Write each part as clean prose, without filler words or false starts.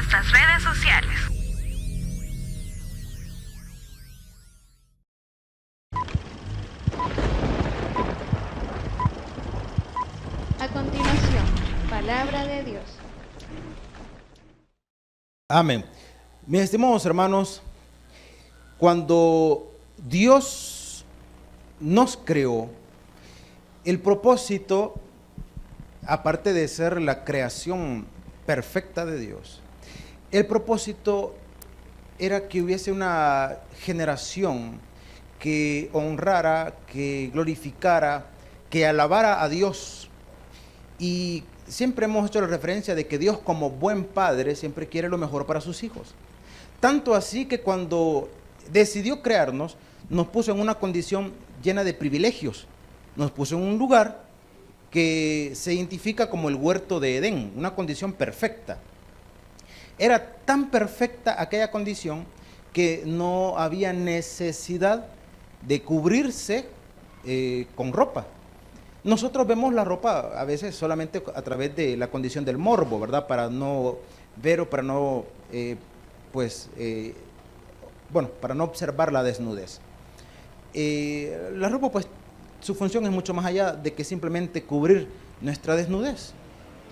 nuestras redes sociales. A continuación, palabra de Dios. Amén. Mis estimados hermanos, cuando Dios nos creó, el propósito, aparte de ser la creación perfecta de Dios, el propósito era que hubiese una generación que honrara, que glorificara, que alabara a Dios. Y siempre hemos hecho la referencia de que Dios, como buen padre, siempre quiere lo mejor para sus hijos. Tanto así que cuando decidió crearnos, nos puso en una condición llena de privilegios. Nos puso en un lugar que se identifica como el huerto de Edén, una condición perfecta. Era tan perfecta aquella condición que no había necesidad de cubrirse con ropa. Nosotros vemos la ropa a veces solamente a través de la condición del morbo, ¿verdad? Para no ver o para no, para no observar la desnudez. La ropa, pues, su función es mucho más allá de que simplemente cubrir nuestra desnudez.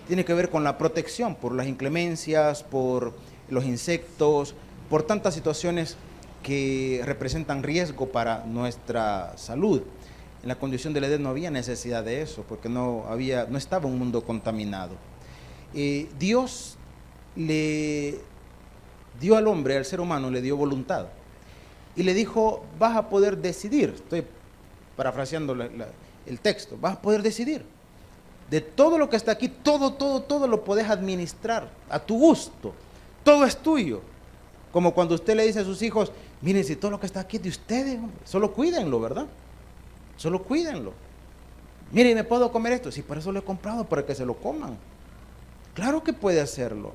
Tiene que ver con la protección por las inclemencias, por los insectos, por tantas situaciones que representan riesgo para nuestra salud. En la condición del Edén no había necesidad de eso, porque no estaba un mundo contaminado. Dios le dio al hombre, al ser humano, le dio voluntad. Y le dijo, vas a poder decidir, estoy parafraseando el texto, vas a poder decidir. De todo lo que está aquí, todo lo podés administrar a tu gusto. Todo es tuyo. Como cuando usted le dice a sus hijos, miren, si todo lo que está aquí es de ustedes, hombre, solo cuídenlo, ¿verdad? Solo cuídenlo. Miren, ¿me puedo comer esto? Sí, por eso lo he comprado, para que se lo coman. Claro que puede hacerlo,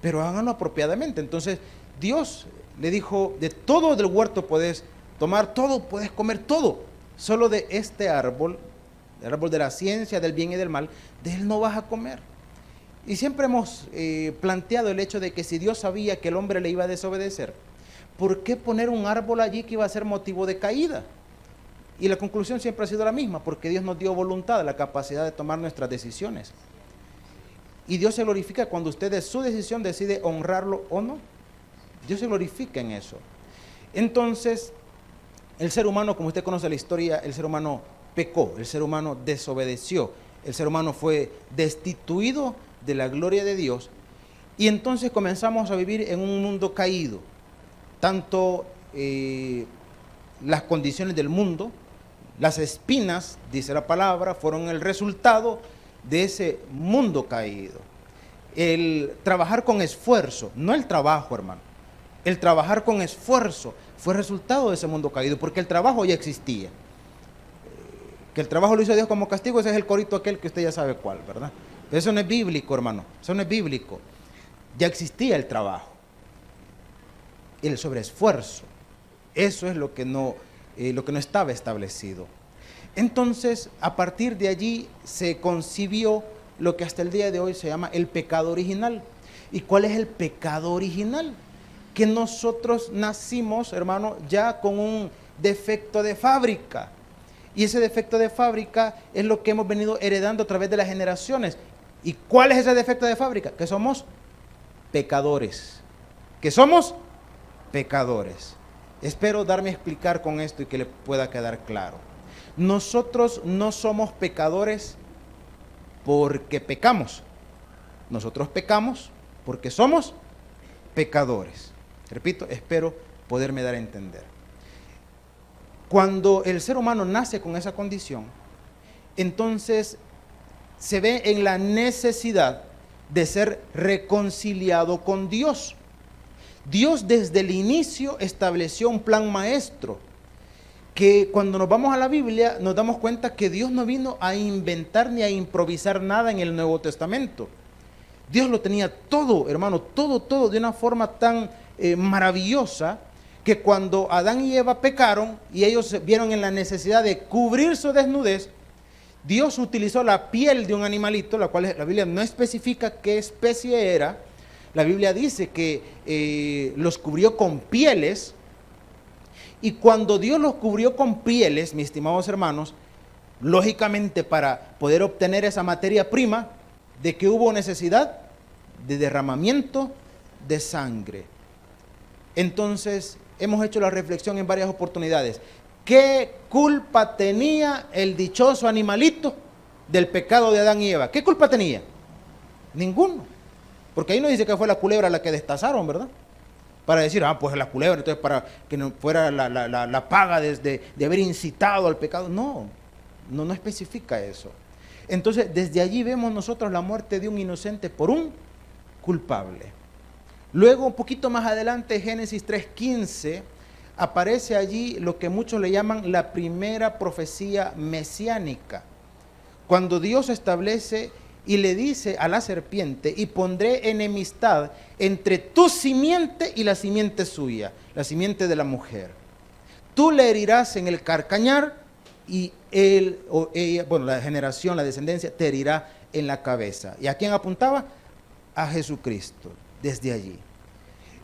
pero háganlo apropiadamente. Entonces, Dios le dijo, de todo del huerto puedes tomar todo, puedes comer todo. Solo de este árbol, el árbol de la ciencia, del bien y del mal, de él no vas a comer. Y siempre hemos planteado el hecho de que si Dios sabía que el hombre le iba a desobedecer, ¿por qué poner un árbol allí que iba a ser motivo de caída? Y la conclusión siempre ha sido la misma, porque Dios nos dio voluntad, la capacidad de tomar nuestras decisiones. Y Dios se glorifica cuando usted de su decisión decide honrarlo o no. Dios se glorifica en eso. Entonces, el ser humano, como usted conoce la historia, el ser humano pecó, el ser humano desobedeció, el ser humano fue destituido de la gloria de Dios, y entonces comenzamos a vivir en un mundo caído. Tanto las condiciones del mundo, las espinas, dice la palabra, fueron el resultado de ese mundo caído. El trabajar con esfuerzo, no el trabajo, hermano, el trabajar con esfuerzo fue resultado de ese mundo caído, porque el trabajo ya existía. Que el trabajo lo hizo Dios como castigo, ese es el corito aquel que usted ya sabe cuál, ¿verdad? Pero eso no es bíblico, hermano, eso no es bíblico. Ya existía el trabajo, el sobreesfuerzo, eso es lo que no estaba establecido. Entonces, a partir de allí se concibió lo que hasta el día de hoy se llama el pecado original. ¿Y cuál es el pecado original? Que nosotros nacimos, hermano, ya con un defecto de fábrica. Y ese defecto de fábrica es lo que hemos venido heredando a través de las generaciones. ¿Y cuál es ese defecto de fábrica? Que somos pecadores. Que somos pecadores. Espero darme a explicar con esto y que le pueda quedar claro. Nosotros no somos pecadores porque pecamos. Nosotros pecamos porque somos pecadores. Repito, espero poderme dar a entender. Cuando el ser humano nace con esa condición, entonces se ve en la necesidad de ser reconciliado con Dios. Dios desde el inicio estableció un plan maestro, que cuando nos vamos a la Biblia nos damos cuenta que Dios no vino a inventar ni a improvisar nada en el Nuevo Testamento. Dios lo tenía todo, hermano, todo de una forma tan maravillosa, que cuando Adán y Eva pecaron y ellos se vieron en la necesidad de cubrir su desnudez, Dios utilizó la piel de un animalito, la cual la Biblia no especifica qué especie era, La Biblia dice que los cubrió con pieles, y cuando Dios los cubrió con pieles, mis estimados hermanos, lógicamente para poder obtener esa materia prima, ¿de qué hubo necesidad? De derramamiento de sangre. Entonces, hemos hecho la reflexión en varias oportunidades. ¿Qué culpa tenía el dichoso animalito del pecado de Adán y Eva? ¿Qué culpa tenía? Ninguno. Porque ahí no dice que fue la culebra la que destazaron, ¿verdad? Para decir, pues la culebra, entonces para que no fuera la paga de haber incitado al pecado. No especifica eso. Entonces, desde allí vemos nosotros la muerte de un inocente por un culpable. Luego, un poquito más adelante, Génesis 3:15, aparece allí lo que muchos le llaman la primera profecía mesiánica. Cuando Dios establece y le dice a la serpiente, y pondré enemistad entre tu simiente y la simiente suya, la simiente de la mujer. Tú le herirás en el calcañar y él o ella, la generación, la descendencia, te herirá en la cabeza. ¿Y a quién apuntaba? A Jesucristo, desde allí.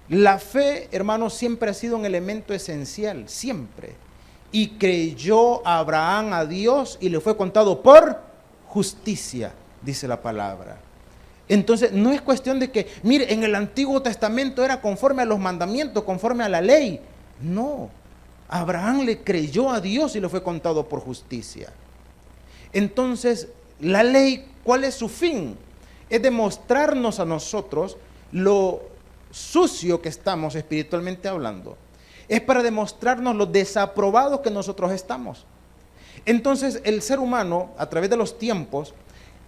La fe, hermanos, siempre ha sido un elemento esencial, siempre. Y creyó Abraham a Dios y le fue contado por justicia, dice la palabra. Entonces, no es cuestión de que, mire, en el Antiguo Testamento era conforme a los mandamientos, conforme a la ley. No, Abraham le creyó a Dios y le fue contado por justicia. Entonces, la ley, ¿cuál es su fin? Es demostrarnos a nosotros lo sucio que estamos espiritualmente hablando. Es para demostrarnos lo desaprobados que nosotros estamos. Entonces, el ser humano, a través de los tiempos,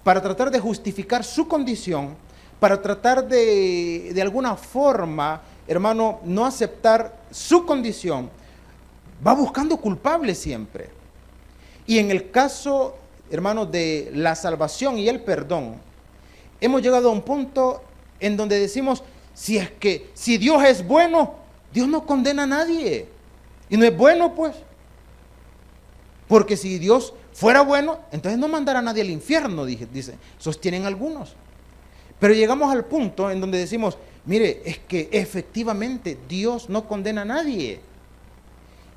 para tratar de justificar su condición, para tratar de alguna forma, hermano, no aceptar su condición, va buscando culpables siempre. Y en el caso, hermano, de la salvación y el perdón, hemos llegado a un punto en donde decimos, si Dios es bueno, Dios no condena a nadie. Y no es bueno, pues. Porque si Dios fuera bueno, entonces no mandará a nadie al infierno, sostienen algunos. Pero llegamos al punto en donde decimos, mire, es que efectivamente Dios no condena a nadie.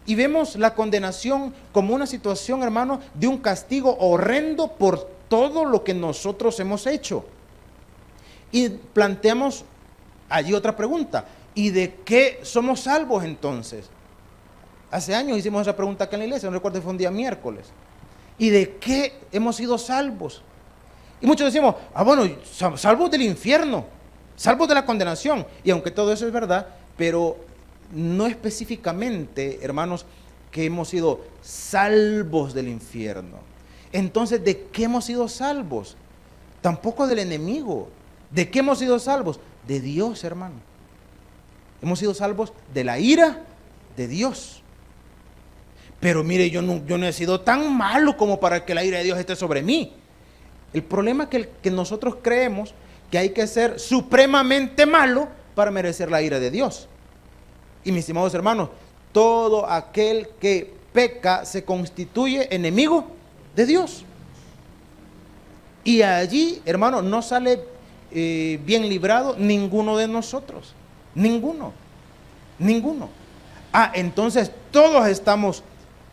Y vemos la condenación como una situación, hermano, de un castigo horrendo por todo lo que nosotros hemos hecho. Y planteamos allí otra pregunta, ¿y de qué somos salvos entonces? Hace años hicimos esa pregunta acá en la iglesia, no recuerdo si fue un día miércoles. ¿Y de qué hemos sido salvos? Y muchos decimos, salvos del infierno, salvos de la condenación. Y aunque todo eso es verdad, pero no específicamente, hermanos, que hemos sido salvos del infierno. Entonces, ¿de qué hemos sido salvos? Tampoco del enemigo. ¿De qué hemos sido salvos? De Dios, hermano. Hemos sido salvos de la ira de Dios. Pero mire, yo no he sido tan malo como para que la ira de Dios esté sobre mí. El problema es que nosotros creemos que hay que ser supremamente malo para merecer la ira de Dios. Y mis estimados hermanos, todo aquel que peca se constituye enemigo de Dios. Y allí, hermano, no sale bien librado ninguno de nosotros. Ninguno. Entonces todos estamos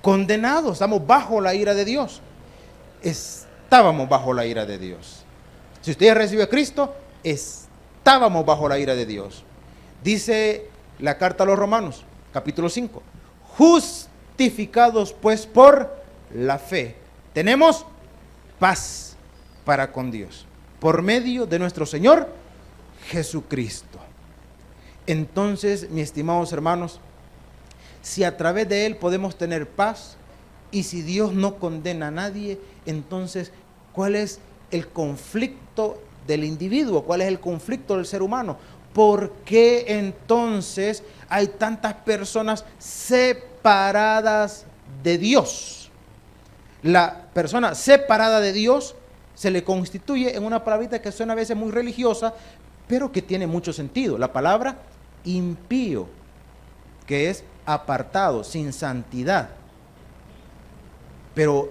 condenados, estamos bajo la ira de Dios. Estábamos bajo la ira de Dios. Si usted recibe a Cristo, estábamos bajo la ira de Dios. Dice la carta a los Romanos, capítulo 5, justificados pues por la fe, tenemos paz para con Dios, por medio de nuestro Señor Jesucristo. Entonces, mis estimados hermanos, si a través de Él podemos tener paz, y si Dios no condena a nadie, entonces, ¿cuál es el conflicto del individuo? ¿Cuál es el conflicto del ser humano? ¿Por qué entonces hay tantas personas separadas de Dios? La persona separada de Dios se le constituye en una palabrita que suena a veces muy religiosa, pero que tiene mucho sentido. La palabra impío, que es apartado, sin santidad. Pero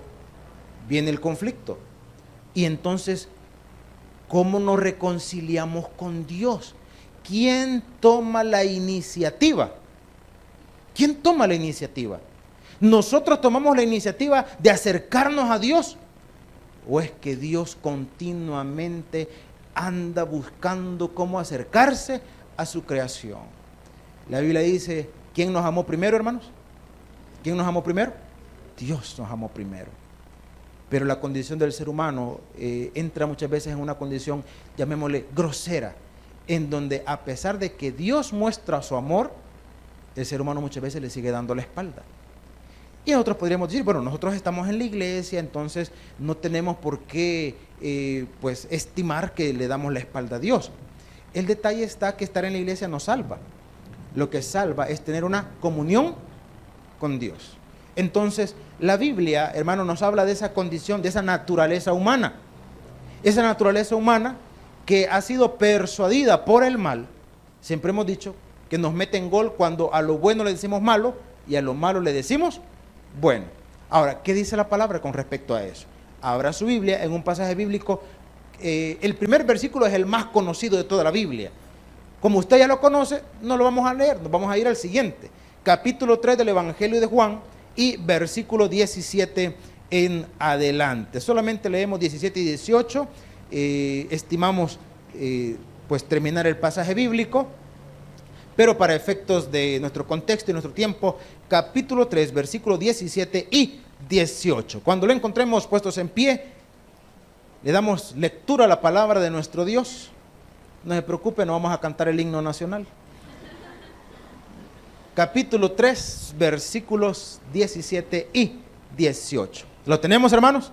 viene el conflicto. Y entonces, ¿cómo nos reconciliamos con Dios? ¿quién toma la iniciativa? ¿Quién toma la iniciativa? ¿Nosotros tomamos la iniciativa de acercarnos a Dios? ¿O es que Dios continuamente anda buscando cómo acercarse a su creación? La Biblia dice, ¿quién nos amó primero, hermanos? ¿Quién nos amó primero? Dios nos amó primero. Pero la condición del ser humano entra muchas veces en una condición, llamémosle, grosera, en donde a pesar de que Dios muestra su amor, el ser humano muchas veces le sigue dando la espalda. Y nosotros podríamos decir, bueno, nosotros estamos en la iglesia, entonces no tenemos por qué pues estimar que le damos la espalda a Dios. El detalle está que estar en la iglesia no salva. Lo que salva es tener una comunión con Dios. Entonces, la Biblia, hermano, nos habla de esa condición, de esa naturaleza humana. Esa naturaleza humana que ha sido persuadida por el mal. Siempre hemos dicho que nos mete en gol cuando a lo bueno le decimos malo y a lo malo le decimos bueno. Ahora, ¿qué dice la palabra con respecto a eso? Abra su Biblia en un pasaje bíblico. El primer versículo es el más conocido de toda la Biblia. Como usted ya lo conoce, no lo vamos a leer, nos vamos a ir al siguiente. Capítulo 3 del Evangelio de Juan y versículo 17 en adelante. Solamente leemos 17 y 18. Estimamos pues terminar el pasaje bíblico, pero para efectos de nuestro contexto y nuestro tiempo, capítulo 3, versículo 17 y 18. Cuando lo encontremos puestos en pie, le damos lectura a la palabra de nuestro Dios. No se preocupe, no vamos a cantar el himno nacional. Capítulo 3, versículos 17 y 18. ¿Lo tenemos, hermanos?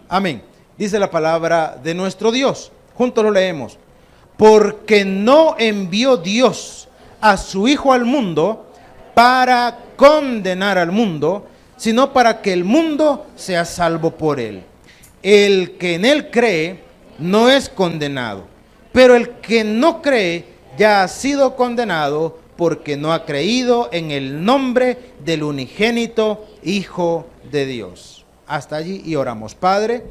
Amén. Dice la palabra de nuestro Dios. Juntos lo leemos. Porque no envió Dios a su Hijo al mundo para condenar al mundo, sino para que el mundo sea salvo por él. El que en él cree no es condenado, pero el que no cree ya ha sido condenado porque no ha creído en el nombre del unigénito Hijo de Dios. Hasta allí y oramos. Padre,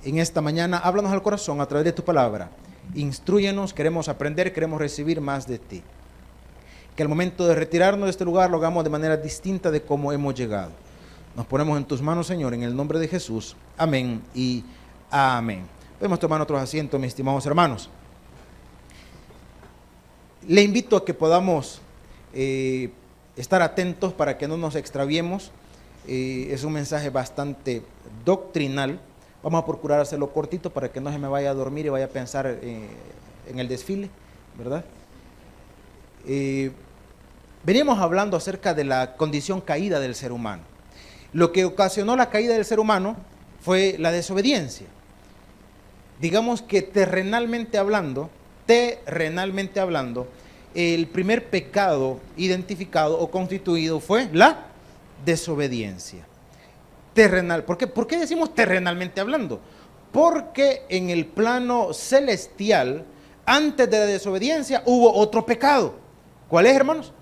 en esta mañana háblanos al corazón a través de tu palabra. Instrúyenos, queremos aprender, queremos recibir más de ti. Que al momento de retirarnos de este lugar lo hagamos de manera distinta de cómo hemos llegado. Nos ponemos en tus manos, Señor, en el nombre de Jesús. Amén y amén. Podemos tomar otros asientos, mis estimados hermanos. Le invito a que podamos estar atentos para que no nos extraviemos. Es un mensaje bastante doctrinal. Vamos a procurar hacerlo cortito para que no se me vaya a dormir y vaya a pensar en el desfile, ¿verdad? Veníamos hablando acerca de la condición caída del ser humano. Lo que ocasionó la caída del ser humano fue la desobediencia. Digamos que terrenalmente hablando, el primer pecado identificado o constituido fue la desobediencia. Terrenal. ¿Por qué decimos terrenalmente hablando? Porque en el plano celestial, antes de la desobediencia, hubo otro pecado. ¿Cuál es, hermanos?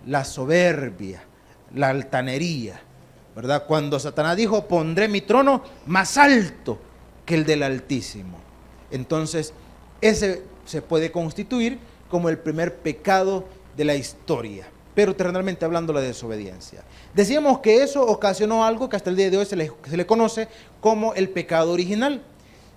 La soberbia, la altanería, ¿verdad? Cuando Satanás dijo, pondré mi trono más alto que el del Altísimo. Entonces, ese se puede constituir como el primer pecado de la historia, pero terrenalmente hablando, la desobediencia. Decíamos que eso ocasionó algo que hasta el día de hoy se le conoce como el pecado original.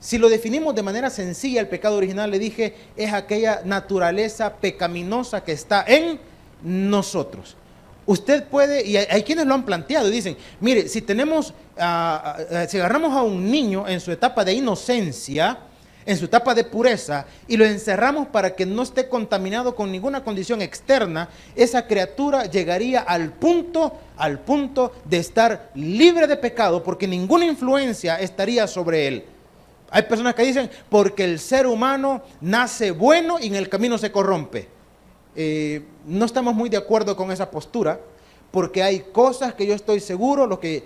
Si lo definimos de manera sencilla, el pecado original, le dije, es aquella naturaleza pecaminosa que está en nosotros. Usted puede, y hay quienes lo han planteado y dicen, mire, si agarramos a un niño en su etapa de inocencia, en su etapa de pureza, y lo encerramos para que no esté contaminado con ninguna condición externa, esa criatura llegaría al punto de estar libre de pecado, porque ninguna influencia estaría sobre él. Hay personas que dicen, porque el ser humano nace bueno y en el camino se corrompe. No estamos muy de acuerdo con esa postura, porque hay cosas que yo estoy seguro, los que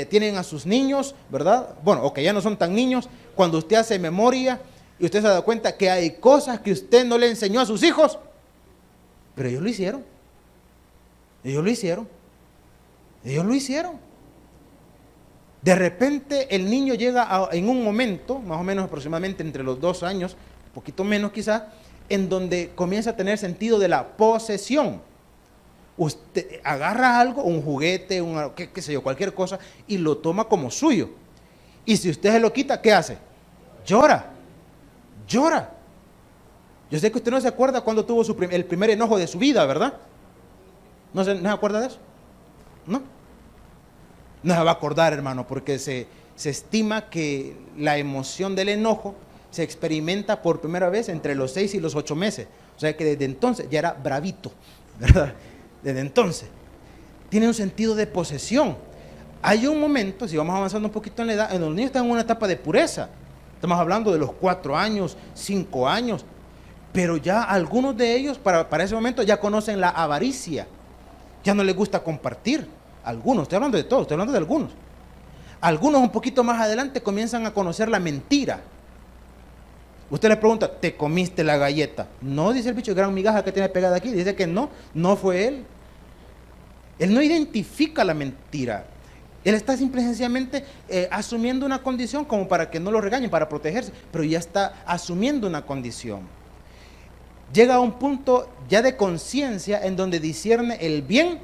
tienen a sus niños, ¿verdad? Bueno, o que ya no son tan niños, cuando usted hace memoria y usted se da cuenta que hay cosas que usted no le enseñó a sus hijos, pero ellos lo hicieron. De repente el niño llega en un momento, más o menos aproximadamente entre los 2 años, poquito menos quizás, en donde comienza a tener sentido de la posesión. Usted agarra algo, un juguete, qué sé yo, cualquier cosa, y lo toma como suyo. Y si usted se lo quita, ¿qué hace? Llora. Llora. Yo sé que usted no se acuerda cuando tuvo el primer enojo de su vida, ¿verdad? ¿No se acuerda de eso? No. No se va a acordar, hermano, porque se estima que la emoción del enojo se experimenta por primera vez entre los 6 y los 8 meses. O sea que desde entonces ya era bravito, ¿verdad? Desde entonces. Tiene un sentido de posesión. Hay un momento, si vamos avanzando un poquito en la edad, en los niños están en una etapa de pureza. Estamos hablando de los 4 años, 5 años. Pero ya algunos de ellos, para ese momento, ya conocen la avaricia. Ya no les gusta compartir. Algunos, estoy hablando de todos, estoy hablando de algunos. Algunos un poquito más adelante comienzan a conocer la mentira. Usted le pregunta, ¿te comiste la galleta? No, dice el bicho, gran migaja que tiene pegada aquí. Dice que no, no fue él. Él no identifica la mentira. Él está simple y sencillamente asumiendo una condición como para que no lo regañen, para protegerse, pero ya está asumiendo una condición. Llega a un punto ya de conciencia en donde discierne el bien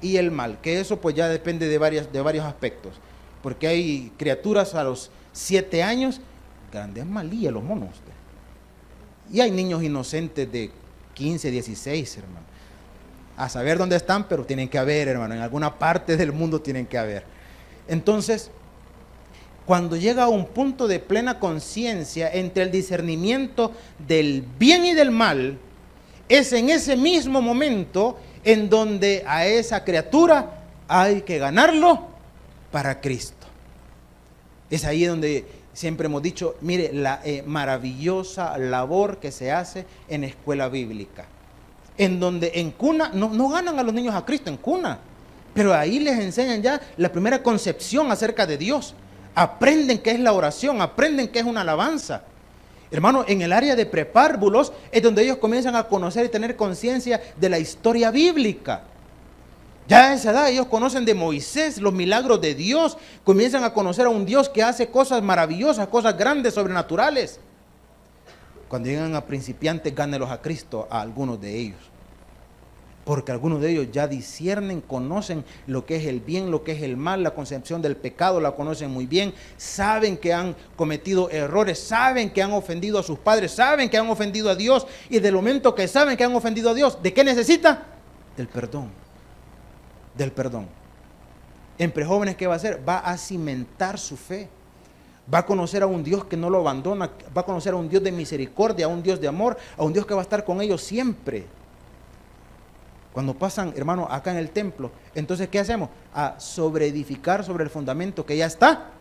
y el mal, que eso pues ya depende de varios aspectos, porque hay criaturas a los 7 años, grandes malías los monos, y hay niños inocentes de 15, 16, hermano, a saber dónde están, pero tienen que haber, hermano, en alguna parte del mundo tienen que haber. Entonces, cuando llega a un punto de plena conciencia entre el discernimiento del bien y del mal, es en ese mismo momento en donde a esa criatura hay que ganarlo para Cristo. Es ahí donde siempre hemos dicho, mire, la maravillosa labor que se hace en escuela bíblica, en donde en cuna, no ganan a los niños a Cristo en cuna, pero ahí les enseñan ya la primera concepción acerca de Dios. Aprenden qué es la oración, aprenden qué es una alabanza. Hermano, en el área de prepárvulos es donde ellos comienzan a conocer y tener conciencia de la historia bíblica. Ya a esa edad ellos conocen de Moisés, los milagros de Dios, comienzan a conocer a un Dios que hace cosas maravillosas, cosas grandes, sobrenaturales. Cuando llegan a principiantes, gánelos a Cristo a algunos de ellos. Porque algunos de ellos ya disciernen, conocen lo que es el bien, lo que es el mal, la concepción del pecado la conocen muy bien, saben que han cometido errores, saben que han ofendido a sus padres, saben que han ofendido a Dios, y del momento que saben que han ofendido a Dios, ¿de qué necesita? Del perdón, del perdón. En prejóvenes, ¿qué va a hacer? Va a cimentar su fe, va a conocer a un Dios que no lo abandona, va a conocer a un Dios de misericordia, a un Dios de amor, a un Dios que va a estar con ellos siempre. Cuando pasan, hermano, acá en el templo, entonces, ¿qué hacemos? A sobreedificar sobre el fundamento que ya está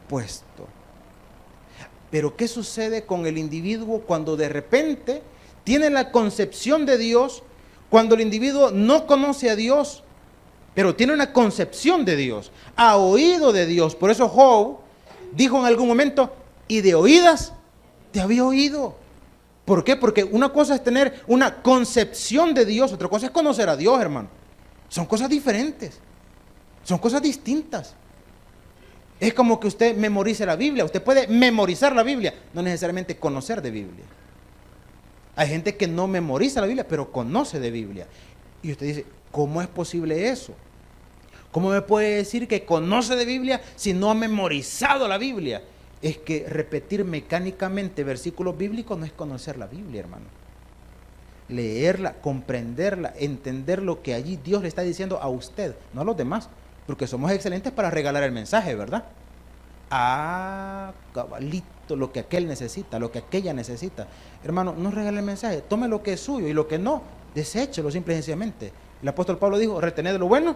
puesto. Pero, ¿qué sucede con el individuo cuando de repente tiene la concepción de Dios, cuando el individuo no conoce a Dios, pero tiene una concepción de Dios, ha oído de Dios? Por eso Job dijo en algún momento, y de oídas te había oído. ¿Por qué? Porque una cosa es tener una concepción de Dios, otra cosa es conocer a Dios, hermano. Son cosas diferentes, son cosas distintas. Es como que usted memorice la Biblia. Usted puede memorizar la Biblia, no necesariamente conocer de Biblia. Hay gente que no memoriza la Biblia, pero conoce de Biblia. Y usted dice, ¿cómo es posible eso? ¿Cómo me puede decir que conoce de Biblia si no ha memorizado la Biblia? Es que repetir mecánicamente versículos bíblicos no es conocer la Biblia, hermano. Leerla, comprenderla, entender lo que allí Dios le está diciendo a usted, no a los demás, porque somos excelentes para regalar el mensaje, ¿verdad? Ah, cabalito, lo que aquel necesita, lo que aquella necesita. Hermano, no regale el mensaje, tome lo que es suyo y lo que no, deséchelo simple y sencillamente. El apóstol Pablo dijo, retened lo bueno,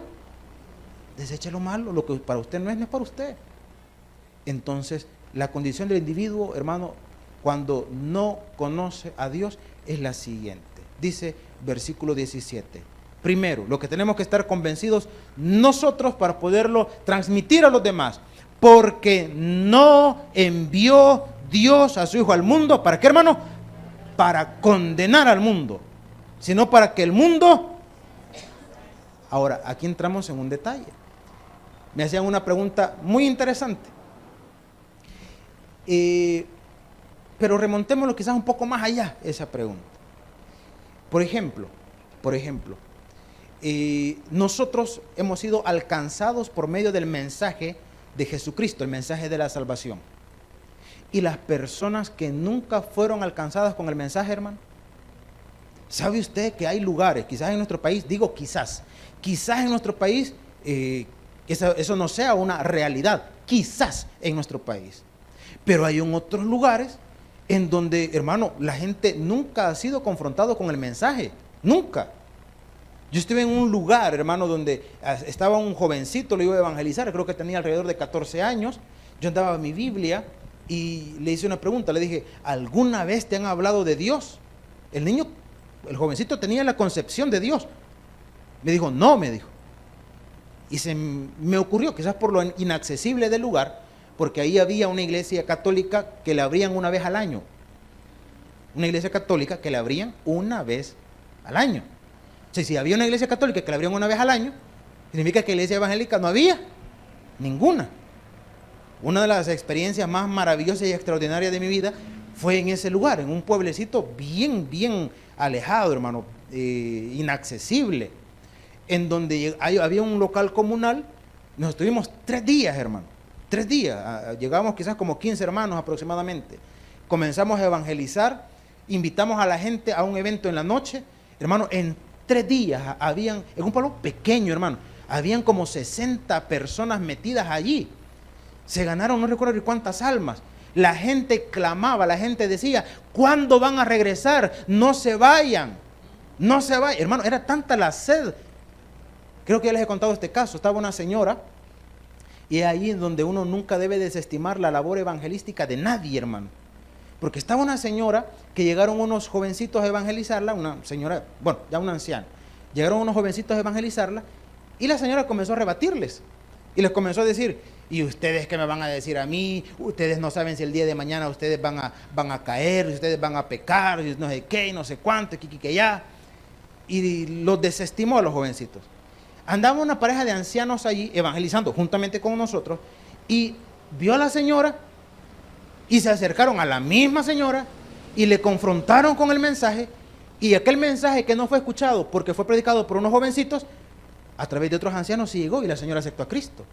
deseche lo malo, lo que para usted no es para usted. Entonces, la condición del individuo, hermano, cuando no conoce a Dios es la siguiente. Dice versículo 17. Primero, lo que tenemos que estar convencidos nosotros para poderlo transmitir a los demás. Porque no envió Dios a su Hijo al mundo. ¿Para qué, hermano? Para condenar al mundo. Sino para que el mundo... Ahora, aquí entramos en un detalle. Me hacían una pregunta muy interesante. Pero remontémoslo quizás un poco más allá, esa pregunta. Por ejemplo, nosotros hemos sido alcanzados por medio del mensaje de Jesucristo, el mensaje de la salvación. Y las personas que nunca fueron alcanzadas con el mensaje, hermano, ¿sabe usted que hay lugares, quizás en nuestro país, digo quizás en nuestro país, eso no sea una realidad, quizás en nuestro país, pero hay en otros lugares en donde, hermano, la gente nunca ha sido confrontado con el mensaje, nunca. Yo estuve en un lugar, hermano, donde estaba un jovencito, lo iba a evangelizar, creo que tenía alrededor de 14 años, yo andaba en mi Biblia y le hice una pregunta, le dije, ¿alguna vez te han hablado de Dios? El jovencito tenía la concepción de Dios. Me dijo, no, me dijo. Y me ocurrió, quizás por lo inaccesible del lugar, porque ahí había una iglesia católica que le abrían una vez al año. Una iglesia católica que le abrían una vez al año. O sea, si había una iglesia católica que le abrían una vez al año, significa que iglesia evangélica no había ninguna. Una de las experiencias más maravillosas y extraordinarias de mi vida fue en ese lugar, en un pueblecito bien alejado, hermano, inaccesible, en donde había un local comunal. Nos estuvimos 3 días, hermano, 3 días, llegamos quizás como 15 hermanos aproximadamente, comenzamos a evangelizar, invitamos a la gente a un evento en la noche, hermano, en 3 días en un pueblo pequeño, hermano, habían como 60 personas metidas allí, se ganaron no recuerdo cuántas almas. La gente clamaba, la gente decía, ¿cuándo van a regresar? No se vayan, no se vayan. Hermano, era tanta la sed. Creo que ya les he contado este caso. Estaba una señora, y es ahí en donde uno nunca debe desestimar la labor evangelística de nadie, hermano. Porque estaba una señora que llegaron unos jovencitos a evangelizarla, una señora, bueno, ya una anciana. Llegaron unos jovencitos a evangelizarla, y la señora comenzó a rebatirles. Y les comenzó a decir, ¿y ustedes qué me van a decir a mí? Ustedes no saben si el día de mañana ustedes van a caer, si ustedes van a pecar, no sé qué, no sé cuánto, que ya. Y los desestimó a los jovencitos. Andaba una pareja de ancianos allí evangelizando juntamente con nosotros, y vio a la señora y se acercaron a la misma señora y le confrontaron con el mensaje, y aquel mensaje que no fue escuchado porque fue predicado por unos jovencitos, a través de otros ancianos sí llegó, y la señora aceptó a Cristo.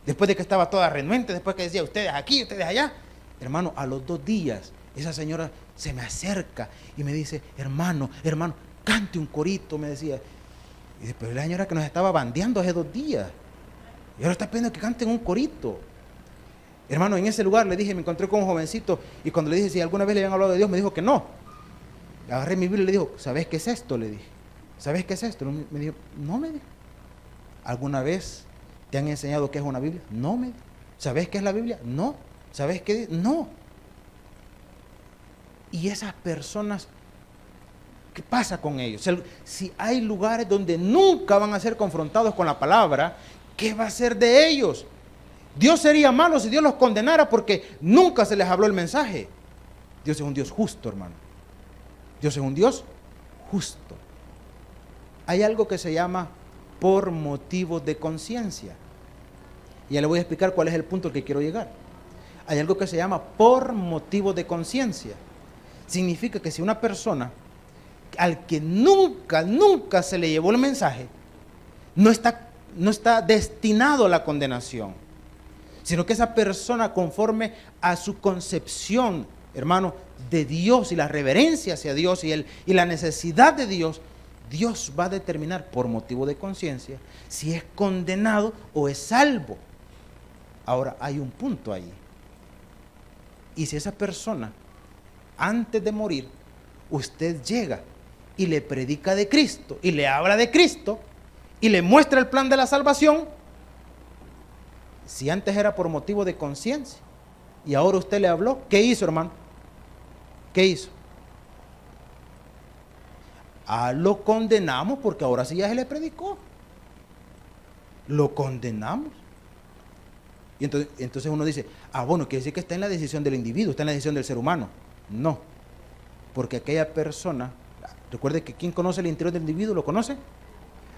Después de que estaba toda renuente, después que decía, ustedes aquí, ustedes allá. Hermano, a los 2 días, esa señora se me acerca y me dice, hermano, cante un corito, me decía. Y después la señora que nos estaba bandeando hace 2 días. Y ahora está pidiendo que canten un corito. Hermano, en ese lugar le dije, me encontré con un jovencito, y cuando le dije si alguna vez le habían hablado de Dios, me dijo que no. Le agarré mi Biblia y le dijo, ¿sabes qué es esto? Le dije, ¿sabes qué es esto? Me dijo, no, me dijo. ¿Alguna vez te han enseñado qué es una Biblia? No, me dijo. ¿Sabes qué es la Biblia? No. ¿Sabes qué? No. Y esas personas, ¿qué pasa con ellos? Si hay lugares donde nunca van a ser confrontados con la palabra, ¿qué va a ser de ellos? Dios sería malo si Dios los condenara porque nunca se les habló el mensaje. Dios es un Dios justo, hermano. Dios es un Dios justo. Hay algo que se llama por motivos de conciencia. Y ya le voy a explicar cuál es el punto al que quiero llegar. Hay algo que se llama por motivos de conciencia. Significa que si una persona al que nunca se le llevó el mensaje, no está destinado a la condenación, sino que esa persona, conforme a su concepción, hermano, de Dios y la reverencia hacia Dios y la necesidad de Dios, Dios va a determinar por motivo de conciencia si es condenado o es salvo. Ahora, hay un punto ahí. Y si esa persona, antes de morir, usted llega y le predica de Cristo y le habla de Cristo y le muestra el plan de la salvación, si antes era por motivo de conciencia y ahora usted le habló, ¿qué hizo, hermano? ¿Qué hizo? Lo condenamos porque ahora sí ya se le predicó. Lo condenamos. Y entonces uno dice, bueno, quiere decir que está en la decisión del individuo, está en la decisión del ser humano. No, porque aquella persona, recuerde que ¿quién conoce el interior del individuo? ¿Lo conoce?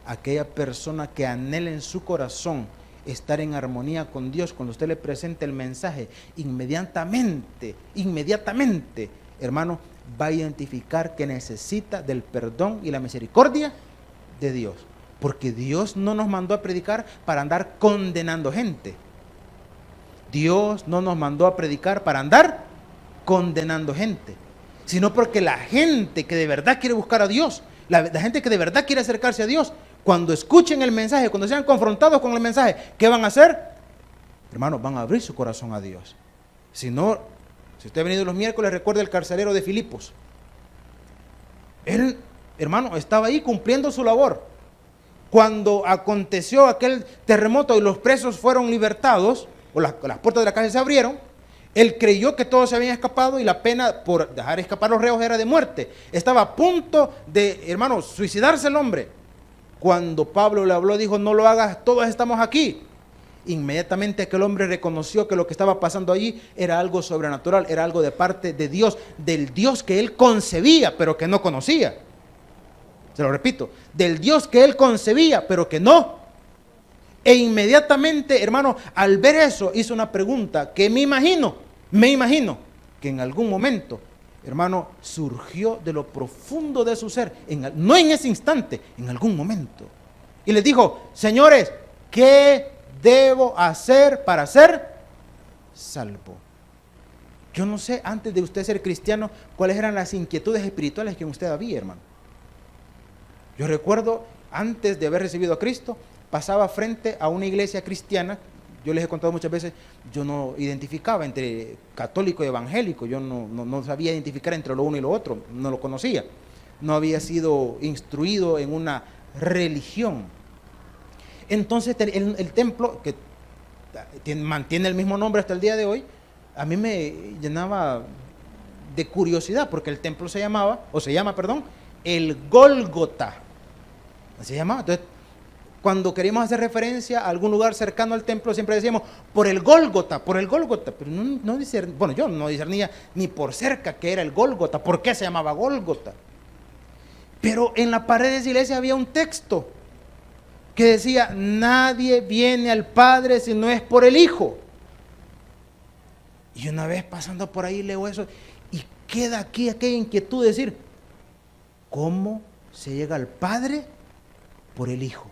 Aquella persona que anhela en su corazón estar en armonía con Dios, cuando usted le presente el mensaje, inmediatamente, hermano, va a identificar que necesita del perdón y la misericordia de Dios. Porque Dios no nos mandó a predicar para andar condenando gente. Dios no nos mandó a predicar para andar condenando gente, sino porque la gente que de verdad quiere buscar a Dios, la gente que de verdad quiere acercarse a Dios, cuando escuchen el mensaje, cuando sean confrontados con el mensaje, ¿qué van a hacer? Hermanos, van a abrir su corazón a Dios. Si no, si usted ha venido los miércoles, recuerde el carcelero de Filipos. Él, hermano, estaba ahí cumpliendo su labor. Cuando aconteció aquel terremoto y los presos fueron libertados, o las puertas de la cárcel se abrieron, él creyó que todos se habían escapado y la pena por dejar escapar los reos era de muerte. Estaba a punto de, hermano, suicidarse el hombre. Cuando Pablo le habló, dijo: no lo hagas, todos estamos aquí. Inmediatamente aquel hombre reconoció que lo que estaba pasando allí era algo sobrenatural, era algo de parte de Dios, del Dios que él concebía, pero que no conocía. Se lo repito, del Dios que él concebía, pero que no. E inmediatamente, hermano, al ver eso, hizo una pregunta que me imagino que en algún momento, hermano, surgió de lo profundo de su ser, no en ese instante, en algún momento. Y les dijo: señores, ¿qué debo hacer para ser salvo? Yo no sé, antes de usted ser cristiano, cuáles eran las inquietudes espirituales que en usted había, hermano. Yo recuerdo, antes de haber recibido a Cristo, pasaba frente a una iglesia cristiana. Yo les he contado muchas veces, yo no identificaba entre católico y evangélico, yo no sabía identificar entre lo uno y lo otro, no lo conocía, no había sido instruido en una religión. Entonces el templo, que mantiene el mismo nombre hasta el día de hoy, a mí me llenaba de curiosidad, porque el templo se llama, el Gólgota, así se llamaba. Entonces, cuando queríamos hacer referencia a algún lugar cercano al templo, siempre decíamos: por el Gólgota, pero no discernía, bueno, yo no discernía ni por cerca que era el Gólgota, por qué se llamaba Gólgota. Pero en la pared de esa iglesia había un texto que decía: nadie viene al Padre si no es por el Hijo. Y una vez pasando por ahí leo eso y queda aquí aquella inquietud de decir: ¿cómo se llega al Padre? Por el Hijo.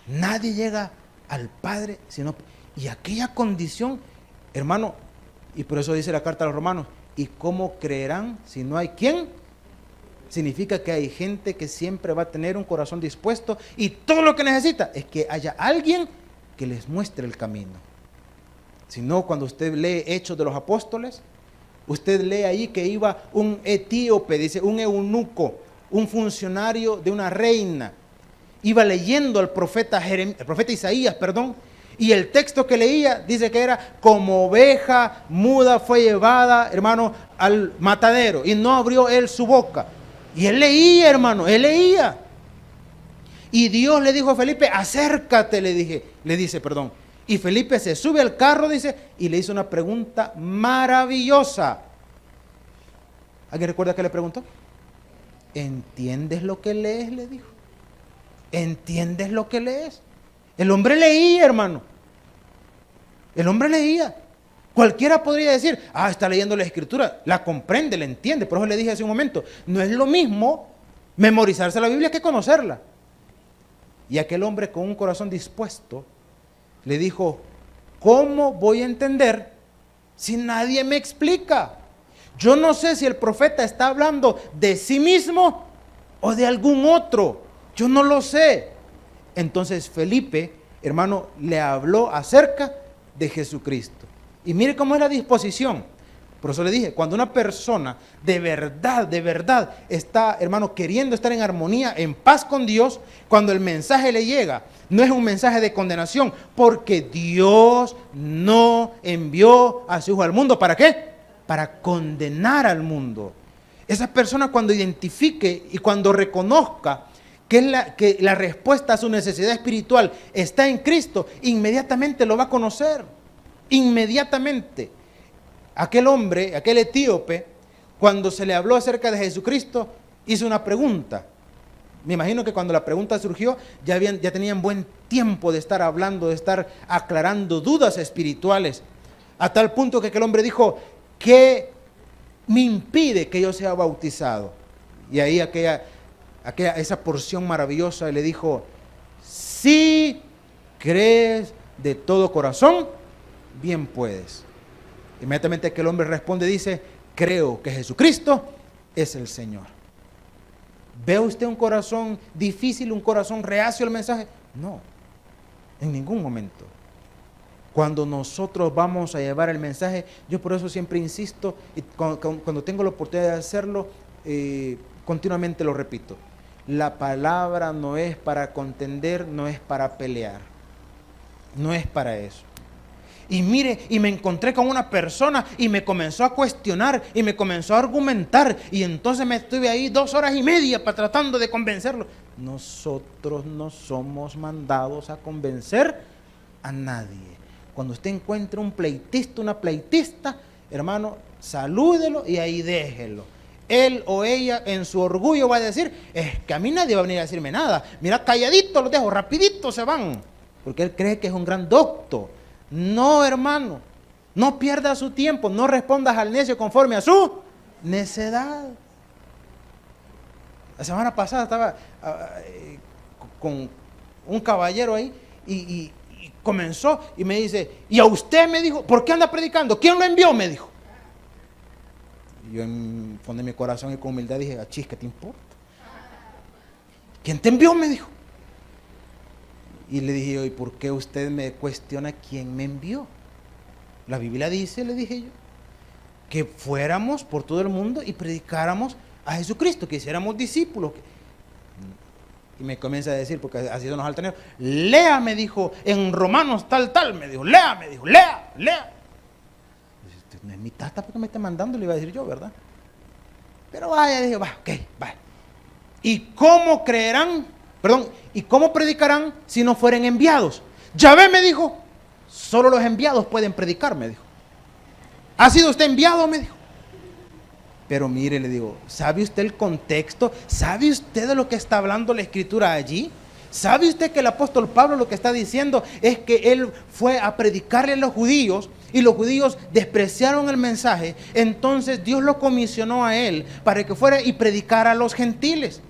Nadie llega al Padre sino... Y aquella condición, hermano, y por eso dice la carta a los romanos: ¿y cómo creerán si no hay quien? Significa que hay gente que siempre va a tener un corazón dispuesto, y todo lo que necesita es que haya alguien que les muestre el camino. Si no, cuando usted lee Hechos de los Apóstoles, usted lee ahí que iba un etíope, dice, un eunuco, un funcionario de una reina, iba leyendo al profeta Isaías, y el texto que leía dice que era: como oveja muda fue llevada, hermano, al matadero, y no abrió él su boca. Y él leía, hermano, Y Dios le dijo a Felipe: acércate, le dice. Y Felipe se sube al carro, dice, y le hizo una pregunta maravillosa. ¿Alguien recuerda qué le preguntó? ¿Entiendes lo que lees?, le dijo. ¿Entiendes lo que lees? El hombre leía, hermano. El hombre leía. Cualquiera podría decir: está leyendo la escritura, la comprende, la entiende. Por eso le dije hace un momento, no es lo mismo memorizarse la Biblia que conocerla. Y aquel hombre, con un corazón dispuesto, le dijo: ¿cómo voy a entender si nadie me explica? Yo no sé si el profeta está hablando de sí mismo o de algún otro. Yo no lo sé. Entonces Felipe, hermano, le habló acerca de Jesucristo. Y mire cómo es la disposición. Por eso le dije, cuando una persona de verdad está, hermano, queriendo estar en armonía, en paz con Dios, cuando el mensaje le llega, no es un mensaje de condenación, porque Dios no envió a su Hijo al mundo. ¿Para qué? Para condenar al mundo. Esa persona, cuando identifique y cuando reconozca que la respuesta a su necesidad espiritual está en Cristo, inmediatamente lo va a conocer. Inmediatamente. Aquel hombre, aquel etíope, cuando se le habló acerca de Jesucristo, hizo una pregunta. Me imagino que cuando la pregunta surgió, ya tenían buen tiempo de estar hablando, de estar aclarando dudas espirituales, a tal punto que aquel hombre dijo: ¿qué me impide que yo sea bautizado? Y ahí esa porción maravillosa le dijo: si crees de todo corazón, bien puedes. Inmediatamente aquel hombre responde, dice: creo que Jesucristo es el Señor. ¿Ve usted un corazón difícil, un corazón reacio al mensaje? No, en ningún momento. Cuando nosotros vamos a llevar el mensaje, yo por eso siempre insisto, y cuando tengo la oportunidad de hacerlo, continuamente lo repito: la palabra no es para contender, no es para pelear, no es para eso. Y mire, y me encontré con una persona y me comenzó a cuestionar y me comenzó a argumentar, y entonces me estuve ahí 2 horas y media tratando de convencerlo. Nosotros no somos mandados a convencer a nadie. Cuando usted encuentre un pleitista, una pleitista, hermano, salúdelo y ahí déjelo. Él o ella en su orgullo va a decir: es que a mí nadie va a venir a decirme nada, mira, calladito los dejo, rapidito se van, porque él cree que es un gran docto. No, hermano, no pierda su tiempo, no respondas al necio conforme a su necedad. La semana pasada estaba con un caballero ahí y comenzó y me dice: y a usted, me dijo, ¿por qué anda predicando? ¿Quién lo envió? Me dijo. Y yo en fondo de mi corazón y con humildad dije: achis, ¿qué te importa? ¿Quién te envió? Me dijo. Y le dije yo: ¿y por qué usted me cuestiona quién me envió? La Biblia dice, le dije yo, que fuéramos por todo el mundo y predicáramos a Jesucristo, que hiciéramos discípulos. Y me comienza a decir, porque así son los altaneros: lea, me dijo, en Romanos tal, me dijo, lea, me dijo, lea. Pues, no es mi tata porque me está mandando, le iba a decir yo, ¿verdad? Pero vaya, dije, va, ok, va. ¿Y cómo creerán? ¿Y cómo predicarán si no fueren enviados? Yahvé me dijo: solo los enviados pueden predicar, me dijo. ¿Ha sido usted enviado? Me dijo. Pero mire, le digo, ¿sabe usted el contexto? ¿Sabe usted de lo que está hablando la Escritura allí? ¿Sabe usted que el apóstol Pablo lo que está diciendo es que él fue a predicarle a los judíos y los judíos despreciaron el mensaje? Entonces Dios lo comisionó a él para que fuera y predicara a los gentiles.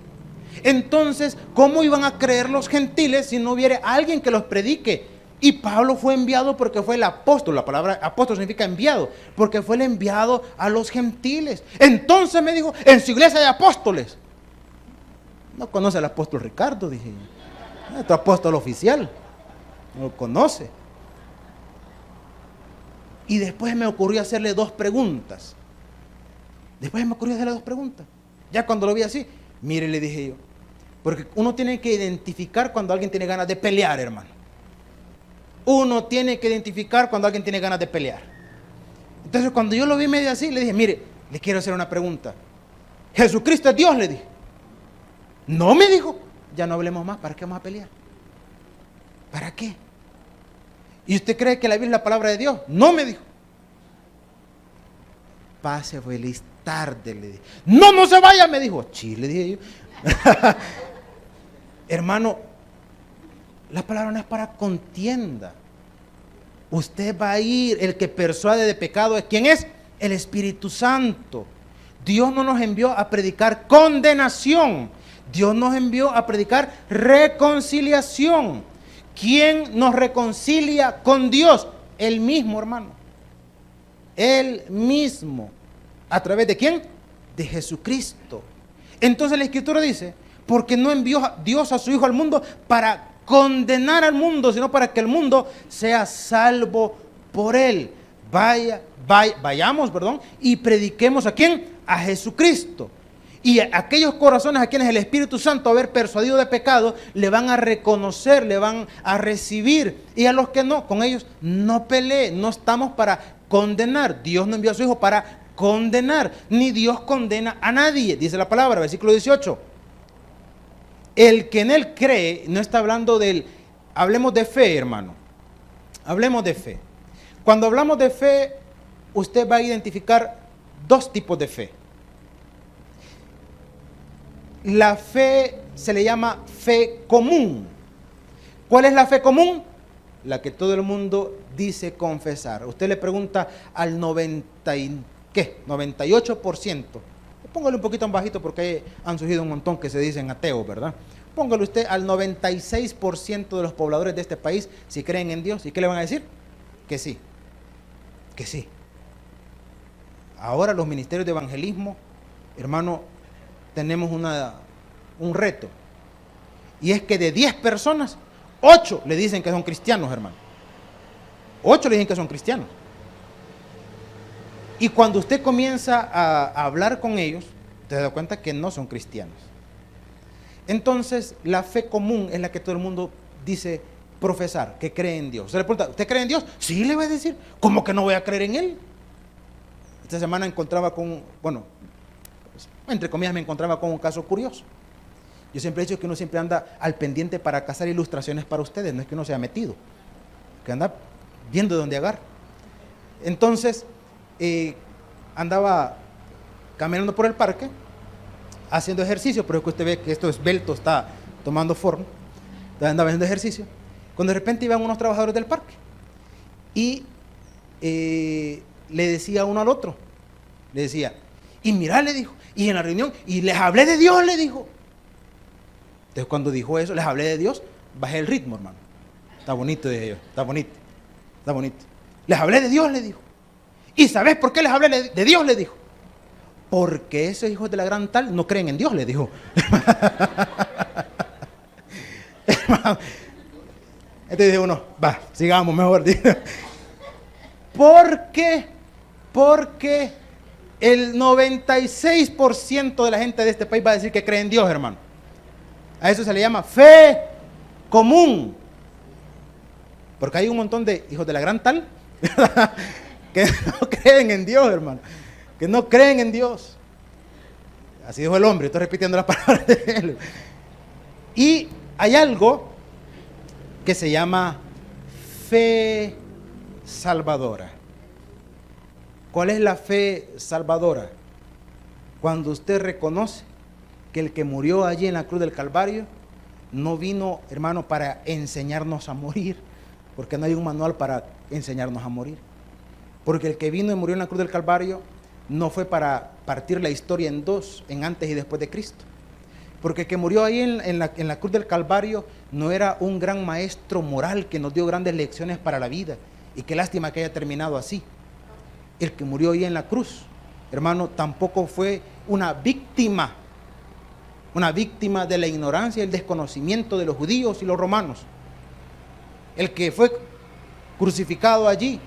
Entonces, ¿cómo iban a creer los gentiles si no hubiera alguien que los predique? Y Pablo fue enviado porque fue el apóstol. La palabra apóstol significa enviado, porque fue el enviado a los gentiles. Entonces me dijo: en su iglesia hay apóstoles. No conoce al apóstol Ricardo, dije yo. Nuestro apóstol oficial no lo conoce. Y después me ocurrió hacerle 2 preguntas. Ya cuando lo vi así, mire, le dije yo, porque uno tiene que identificar cuando alguien tiene ganas de pelear, hermano. Uno tiene que identificar cuando alguien tiene ganas de pelear. Entonces, cuando yo lo vi medio así, le dije: mire, le quiero hacer una pregunta. ¿Jesucristo es Dios?, le dije. No, me dijo. Ya no hablemos más, ¿para qué vamos a pelear? ¿Para qué? ¿Y usted cree que la Biblia es la palabra de Dios? No, me dijo. Pase feliz tarde, le dije. No se vaya, me dijo. Sí, le dije yo. Hermano, la palabra no es para contienda. Usted va a ir, el que persuade de pecado, ¿quién es? El Espíritu Santo. Dios no nos envió a predicar condenación. Dios nos envió a predicar reconciliación. ¿Quién nos reconcilia con Dios? Él mismo, hermano. Él mismo. ¿A través de quién? De Jesucristo. Entonces la Escritura dice: porque no envió Dios a su Hijo al mundo para condenar al mundo, sino para que el mundo sea salvo por él. Vayamos, y prediquemos ¿a quién? A Jesucristo. Y a aquellos corazones a quienes el Espíritu Santo haber persuadido de pecado, le van a reconocer, le van a recibir. Y a los que no, con ellos no pelee. No estamos para condenar. Dios no envió a su Hijo para condenar, ni Dios condena a nadie. Dice la palabra, versículo 18. El que en él cree, no está hablando del... Hablemos de fe, hermano. Hablemos de fe. Cuando hablamos de fe, usted va a identificar 2 tipos de fe. la fe se le llama fe común. ¿Cuál es la fe común? La que todo el mundo dice confesar. Usted le pregunta al 98%. Póngale un poquito en bajito porque han surgido un montón que se dicen ateos, ¿verdad? Póngale usted al 96% de los pobladores de este país si creen en Dios. ¿Y qué le van a decir? Que sí. Que sí. Ahora los ministerios de evangelismo, hermano, tenemos un reto. Y es que de 10 personas, 8 le dicen que son cristianos, hermano. 8 le dicen que son cristianos. Y cuando usted comienza a hablar con ellos, te da cuenta que no son cristianos. Entonces, la fe común es la que todo el mundo dice profesar, que cree en Dios. Usted le pregunta, ¿usted cree en Dios? Sí, le va a decir. ¿Cómo que no voy a creer en Él? Esta semana encontraba entre comillas me encontraba con un caso curioso. Yo siempre he dicho que uno siempre anda al pendiente para cazar ilustraciones para ustedes, no es que uno se haya metido, que anda viendo de dónde agarrar. Entonces, andaba caminando por el parque, haciendo ejercicio, pero es que usted ve que esto esbelto está tomando forma, andaba haciendo ejercicio, cuando de repente iban unos trabajadores del parque, y le decía uno al otro, le decía, y mirá, le dijo, y en la reunión, y les hablé de Dios, le dijo. Entonces cuando dijo eso, les hablé de Dios, bajé el ritmo, hermano. Está bonito, dije yo, está bonito, está bonito. Les hablé de Dios, le dijo. ¿Y sabes por qué les hablé de Dios? Le dijo. Porque esos hijos de la gran tal no creen en Dios, le dijo. Entonces dijo uno, va, sigamos mejor. ¿Por qué? Porque el 96% de la gente de este país va a decir que cree en Dios, hermano. A eso se le llama fe común. Porque hay un montón de hijos de la gran tal que no creen en Dios, hermano. Que no creen en Dios. Así dijo el hombre, estoy repitiendo las palabras de él. Y hay algo que se llama fe salvadora. ¿Cuál es la fe salvadora? Cuando usted reconoce que el que murió allí en la cruz del Calvario no vino, hermano, para enseñarnos a morir, porque no hay un manual para enseñarnos a morir. Porque el que vino y murió en la cruz del Calvario no fue para partir la historia en dos, en antes y después de Cristo. Porque el que murió ahí en la cruz del Calvario no era un gran maestro moral que nos dio grandes lecciones para la vida. Y qué lástima que haya terminado así. El que murió ahí en la cruz, hermano, tampoco fue una víctima de la ignorancia y el desconocimiento de los judíos y los romanos. El que fue crucificado allí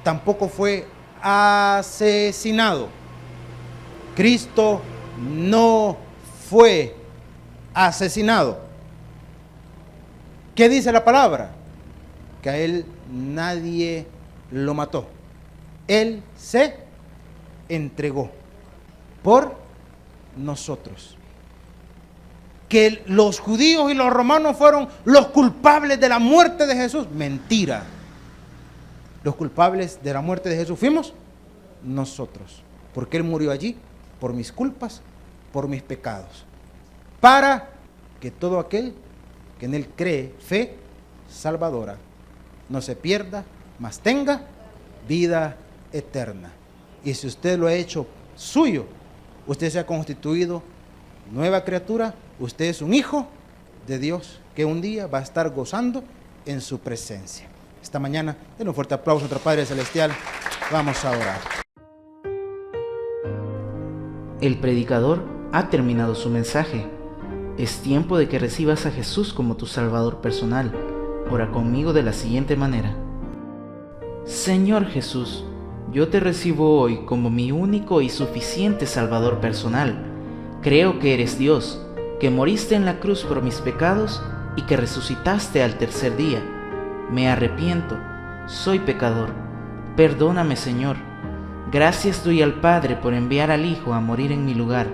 tampoco fue asesinado. Cristo no fue asesinado. ¿Qué dice la palabra? Que a él nadie lo mató. Él se entregó por nosotros. Que los judíos y los romanos fueron los culpables de la muerte de Jesús. Mentira. Los culpables de la muerte de Jesús fuimos nosotros. Porque Él murió allí por mis culpas, por mis pecados. Para que todo aquel que en Él cree, fe salvadora, no se pierda, mas tenga vida eterna. Y si usted lo ha hecho suyo, usted se ha constituido nueva criatura, usted es un hijo de Dios que un día va a estar gozando en su presencia. Esta mañana, denle un fuerte aplauso a nuestro Padre Celestial. Vamos a orar. El predicador ha terminado su mensaje. Es tiempo de que recibas a Jesús como tu Salvador personal. Ora conmigo de la siguiente manera. Señor Jesús, yo te recibo hoy como mi único y suficiente Salvador personal. Creo que eres Dios, que moriste en la cruz por mis pecados y que resucitaste al tercer día. Me arrepiento, soy pecador. Perdóname, Señor. Gracias doy al Padre por enviar al Hijo a morir en mi lugar.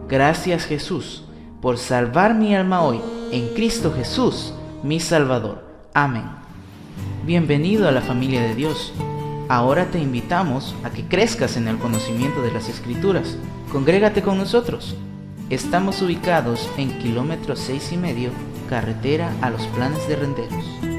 Gracias, Jesús, por salvar mi alma hoy en Cristo Jesús, mi Salvador. Amén. Bienvenido a la familia de Dios. Ahora te invitamos a que crezcas en el conocimiento de las Escrituras. Congrégate con nosotros. Estamos ubicados en kilómetro 6,5, carretera a Los Planes de Renderos.